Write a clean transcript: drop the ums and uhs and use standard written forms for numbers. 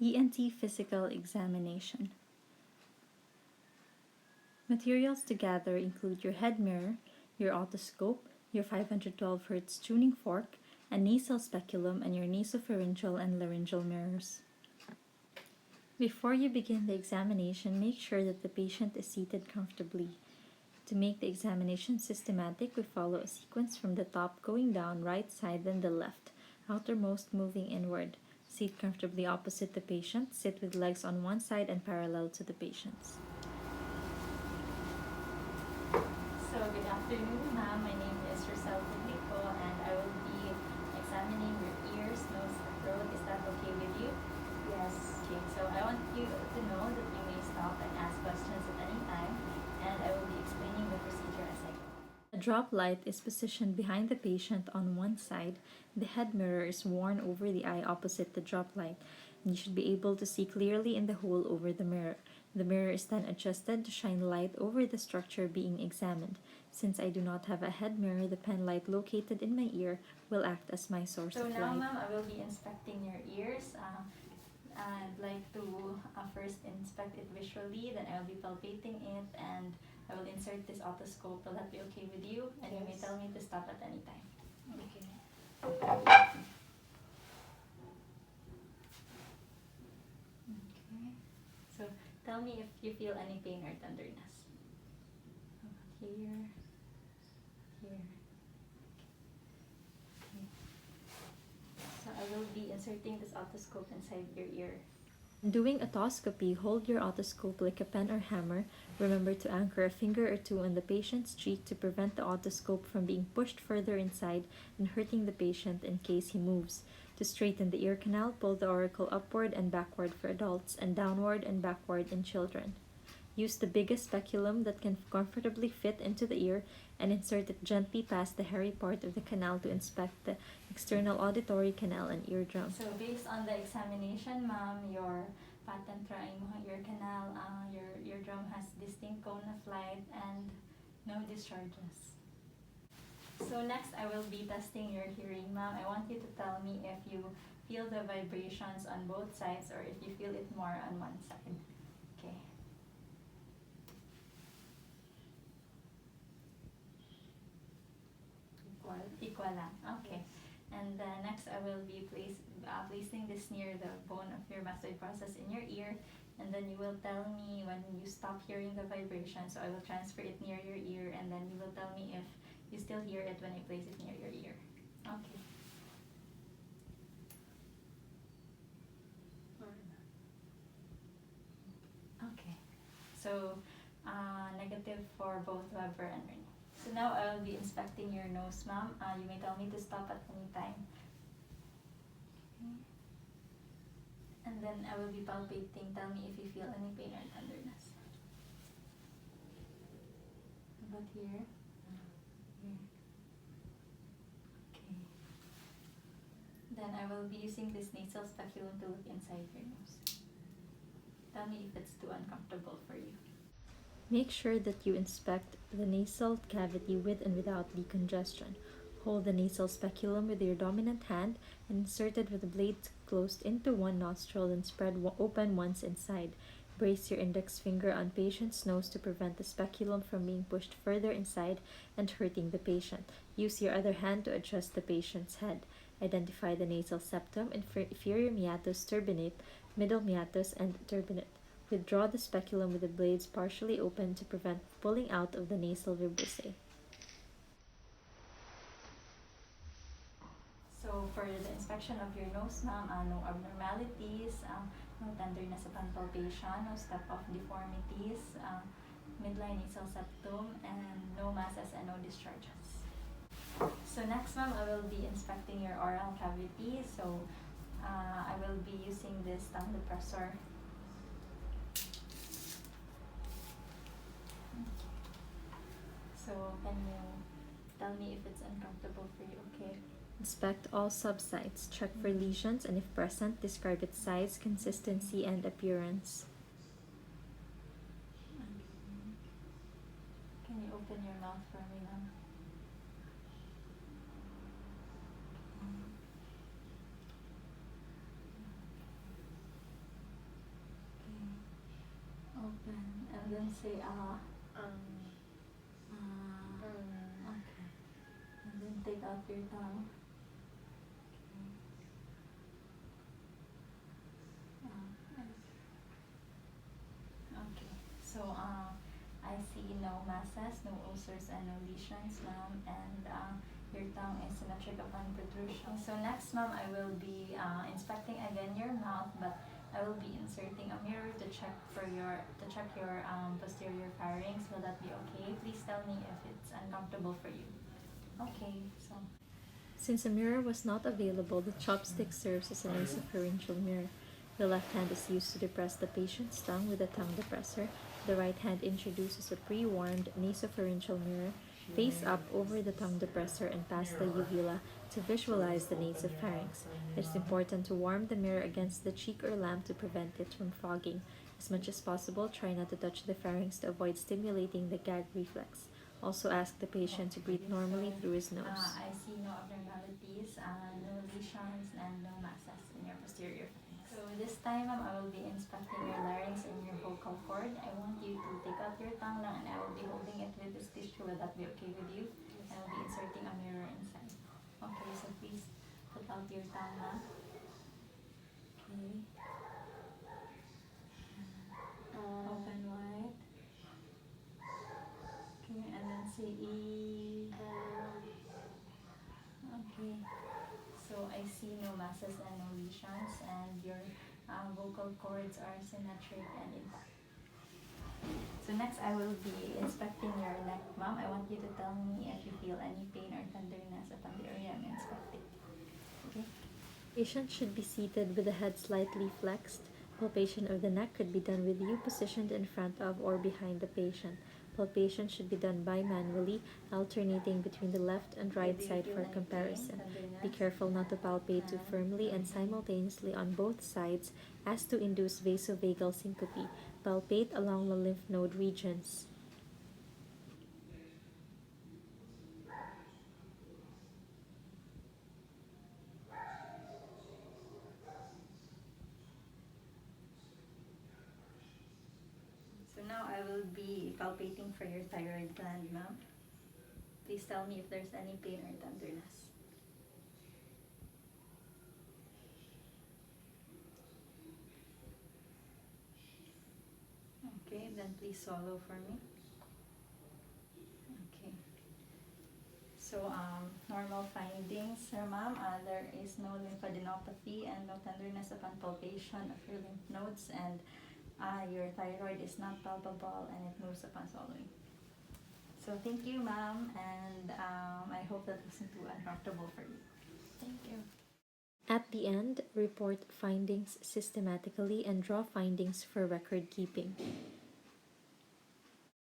ENT physical examination. Materials to gather include your head mirror, your otoscope, your 512 Hz tuning fork, a nasal speculum, and your nasopharyngeal and laryngeal mirrors. Before you begin the examination, make sure that the patient is seated comfortably. To make the examination systematic, we follow a sequence from the top going down, right side, then the left, outermost moving inward. Sit comfortably opposite the patient. Sit with legs on one side and parallel to the patient's. So, good afternoon, ma'am. My name is Rosel Federico, and I will be examining your ears, nose, and throat. Is that okay with you? Yes. Okay, so I want you to know that you may stop and ask questions at any time, and I will be explaining the procedure as I go. A drop light is positioned behind the patient on one side. The head mirror is worn over the eye opposite the drop light, and you should be able to see clearly in the hole over the mirror. The mirror is then adjusted to shine light over the structure being examined. Since I do not have a head mirror, the pen light located in my ear will act as my source of light. So now, ma'am, I will be inspecting your ears. I'd like to first inspect it visually, then I'll be palpating it, and I will insert this otoscope. Will that be okay with you? And you may tell me to stop at any time. Okay. Okay. So tell me if you feel any pain or tenderness. Here, here. Okay. So I will be inserting this otoscope inside your ear. Doing otoscopy, hold your otoscope like a pen or hammer. Remember to anchor a finger or two on the patient's cheek to prevent the otoscope from being pushed further inside and hurting the patient in case he moves. To straighten the ear canal, pull the auricle upward and backward for adults and downward and backward in children. Use the biggest speculum that can comfortably fit into the ear and insert it gently past the hairy part of the canal to inspect the external auditory canal and eardrum. So based on the examination, ma'am, your patent ear canal, your eardrum has distinct cone of light and no discharges. So next, I will be testing your hearing, ma'am. I want you to tell me if you feel the vibrations on both sides or if you feel it more on one side. Okay. Equal lang. Okay. And next, I will be placing this near the bone of your mastoid process in your ear. And then you will tell me when you stop hearing the vibration. So I will transfer it near your ear, and then you will tell me if you still hear it when I place it near your ear. Okay. Okay. So, negative for both Weber and Rene. So now I will be inspecting your nose, ma'am. You may tell me to stop at any time. Okay. And then I will be palpating. Tell me if you feel any pain or tenderness. How about here? Here. Okay. Then I will be using this nasal speculum to look inside your nose. Tell me if it's too uncomfortable for you. Make sure that you inspect the nasal cavity with and without decongestion. Hold the nasal speculum with your dominant hand and insert it with the blade closed into one nostril and spread open once inside. Brace your index finger on patient's nose to prevent the speculum from being pushed further inside and hurting the patient. Use your other hand to adjust the patient's head. Identify the nasal septum, inferior meatus turbinate, middle meatus, and turbinate. Withdraw the speculum with the blades partially open to prevent pulling out of the nasal vibrissae. So for the inspection of your nose, ma'am, no abnormalities, no tenderness upon palpation, no step-off deformities, midline nasal septum, and no masses and no discharges. So next, ma'am, I will be inspecting your oral cavity. So I will be using this tongue depressor. So can you tell me if it's uncomfortable for you? Okay. Inspect all subsites. Check for lesions, and if present, describe its size, consistency, and appearance. Can you open your mouth for me now? Open and then say Mm. okay. And then take out your tongue. Okay. So I see no masses, no ulcers, and no lesions, ma'am. And your tongue is symmetric upon protrusion. So next, ma'am, I will be inspecting again your mouth, but I will be inserting a mirror to check your posterior pharynx. Will that be okay? Please tell me if it's uncomfortable for you. Okay. So since a mirror was not available, the chopstick serves as a nasopharyngeal mirror. The left hand is used to depress the patient's tongue with a tongue depressor. The right hand introduces a pre-warmed nasopharyngeal mirror face up over the tongue depressor and past the uvula to visualize the nasopharynx. It is important to warm the mirror against the cheek or lamp to prevent it from fogging. As much as possible, try not to touch the pharynx to avoid stimulating the gag reflex. Also ask the patient to breathe normally through his nose. I see no abnormalities, no lesions, and no masses in your posterior pharynx. So this time, I will be inspecting your larynx and your vocal cord. I want you to take out your tongue now, and I will be holding it with this tissue. Will that be okay with you? I will be inserting a mirror inside. Okay, so please put out your tongue now. Okay. Open wide. Okay, and then say E. Okay. So I see no masses and no lesions, and your vocal cords are symmetric and intact. So next, I will be inspecting your neck, ma'am. I want you to tell me if you feel any pain or tenderness upon the area I'm inspecting. Okay. Patient should be seated with the head slightly flexed. Palpation of the neck could be done with you positioned in front of or behind the patient. Palpation should be done bimanually, alternating between the left and right side for comparison. Be careful not to palpate too firmly and simultaneously on both sides as to induce vasovagal syncope. Palpate along the lymph node regions. So now I will be palpating for your thyroid gland, ma'am. Please tell me if there's any pain or tenderness. Okay, then please swallow for me. Okay. So, normal findings, sir, ma'am. There is no lymphadenopathy and no tenderness upon palpation of your lymph nodes, and your thyroid is not palpable and it moves upon swallowing. So, thank you, ma'am, and I hope that wasn't too uncomfortable for you. Thank you. At the end, report findings systematically and draw findings for record keeping.